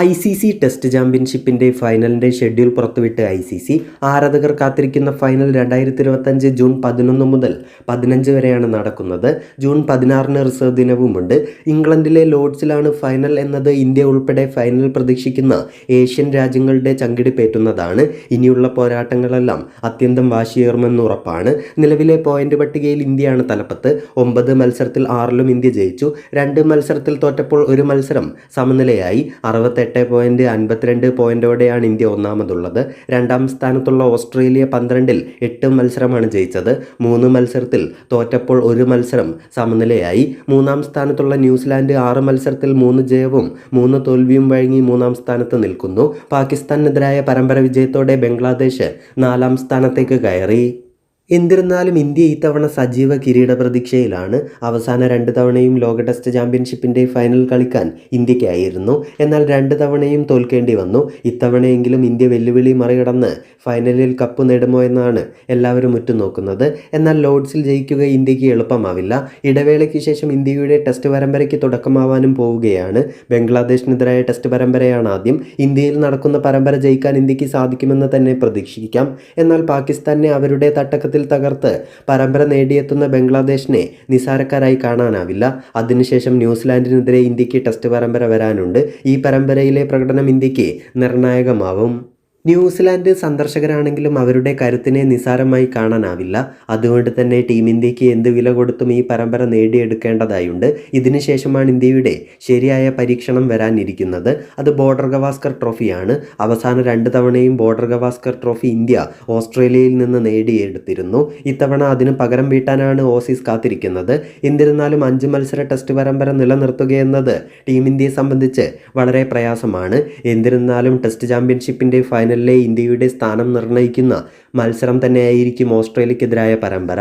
ICC test ചാമ്പ്യൻഷിപ്പിൻ്റെ ഫൈനലിൻ്റെ schedule പുറത്തുവിട്ട് ICC ആരാധകർ കാത്തിരിക്കുന്ന final 2025 June 11 മുതൽ 15 വരെയാണ് നടക്കുന്നത്. ജൂൺ 16 റിസർവ് ദിനവുമുണ്ട്. ഇംഗ്ലണ്ടിലെ ലോർഡ്സിലാണ് ഫൈനൽ എന്നത് ഇന്ത്യ ഉൾപ്പെടെ ഫൈനൽ പ്രതീക്ഷിക്കുന്ന ഏഷ്യൻ രാജ്യങ്ങളുടെ ചങ്കിടിപ്പേറ്റുന്നതാണ്. ഇനിയുള്ള പോരാട്ടങ്ങളെല്ലാം അത്യന്തം വാശിയേറുമെന്ന് ഉറപ്പാണ്. നിലവിലെ പോയിന്റ് പട്ടികയിൽ ഇന്ത്യയാണ് തലപ്പത്ത്. 9 മത്സരത്തിൽ 6ലും ഇന്ത്യ ജയിച്ചു. 2 മത്സരത്തിൽ തോറ്റപ്പോൾ 1 മത്സരം സമനിലയായി. 68.52 പോയിന്റോടെയാണ് ഇന്ത്യ ഒന്നാമതുള്ളത്. രണ്ടാം സ്ഥാനത്തുള്ള ഓസ്ട്രേലിയ 12ൽ 8 മത്സരമാണ് ജയിച്ചത്. 3 മത്സരത്തിൽ തോറ്റപ്പോൾ 1 മത്സരം സമനിലയായി. മൂന്നാം സ്ഥാനത്തുള്ള ന്യൂസിലാൻഡ് 6 മത്സരത്തിൽ 3 ജയവും 3 തോൽവിയും വഴങ്ങി 3-ാം സ്ഥാനത്ത് നിൽക്കുന്നു. പാകിസ്ഥാനെതിരായ പരമ്പര വിജയത്തോടെ ബംഗ്ലാദേശ് 4-ാം സ്ഥാനത്തേക്ക് കയറി. എന്നിരുന്നാലും ഇന്ത്യ ഇത്തവണ സജീവ കിരീട പ്രതീക്ഷയിലാണ്. അവസാന 2 തവണയും ലോക ടെസ്റ്റ് ചാമ്പ്യൻഷിപ്പിൻ്റെ ഫൈനൽ കളിക്കാൻ ഇന്ത്യക്കായിരുന്നു. എന്നാൽ 2 തവണയും തോൽക്കേണ്ടി വന്നു. ഇത്തവണയെങ്കിലും ഇന്ത്യ വെല്ലുവിളി മറികടന്ന് ഫൈനലിൽ കപ്പ് നേടുമോ എന്നാണ് എല്ലാവരും ഉറ്റുനോക്കുന്നത്. എന്നാൽ ലോർഡ്സിൽ ജയിക്കുക ഇന്ത്യക്ക് എളുപ്പമാവില്ല. ഇടവേളയ്ക്ക് ശേഷം ഇന്ത്യയുടെ ടെസ്റ്റ് പരമ്പരയ്ക്ക് തുടക്കമാവാനും പോവുകയാണ്. ബംഗ്ലാദേശിനെതിരായ ടെസ്റ്റ് പരമ്പരയാണ് ആദ്യം. ഇന്ത്യയിൽ നടക്കുന്ന പരമ്പര ജയിക്കാൻ ഇന്ത്യക്ക് സാധിക്കുമെന്ന് തന്നെ പ്രതീക്ഷിക്കാം. എന്നാൽ പാകിസ്ഥാനെ അവരുടെ തട്ടകത്തിൽ തകർത്ത് പരമ്പര നേടിയെത്തുന്ന ബംഗ്ലാദേശിനെ നിസാരക്കാരായി കാണാനാവില്ല. അതിനുശേഷം ന്യൂസിലാൻഡിനെതിരെ ഇന്ത്യക്ക് ടെസ്റ്റ് പരമ്പര വരാനുണ്ട്. ഈ പരമ്പരയിലെ പ്രകടനം ഇന്ത്യക്ക് നിർണായകമാവും. ന്യൂസിലാൻഡ് സന്ദർശകരാണെങ്കിലും അവരുടെ കരുത്തിനെ നിസാരമായി കാണാനാവില്ല. അതുകൊണ്ട് തന്നെ ടീം ഇന്ത്യക്ക് എന്ത് വില കൊടുത്തും ഈ പരമ്പര നേടിയെടുക്കേണ്ടതായുണ്ട്. ഇതിനുശേഷമാണ് ഇന്ത്യയുടെ ശരിയായ പരീക്ഷണം വരാനിരിക്കുന്നത്. അത് ബോർഡർ ഗവാസ്കർ ട്രോഫിയാണ്. അവസാന 2 തവണയും ബോർഡർ ഗവാസ്കർ ട്രോഫി ഇന്ത്യ ഓസ്ട്രേലിയയിൽ നിന്ന് നേടിയെടുത്തിരുന്നു. ഇത്തവണ അതിന് പകരം വീട്ടാനാണ് ഓസീസ് കാത്തിരിക്കുന്നത്. എന്നിരുന്നാലും 5 മത്സര ടെസ്റ്റ് പരമ്പര നിലനിർത്തുകയെന്നത് ടീം ഇന്ത്യയെ സംബന്ധിച്ച് വളരെ പ്രയാസമാണ്. എന്നിരുന്നാലും ടെസ്റ്റ് ചാമ്പ്യൻഷിപ്പിൻ്റെ ഫൈനലിലെ ഇന്ത്യയുടെ സ്ഥാനം നിർണ്ണയിക്കുന്ന മത്സരം തന്നെയായിരിക്കും ഓസ്ട്രേലിയക്കെതിരായ പരമ്പര.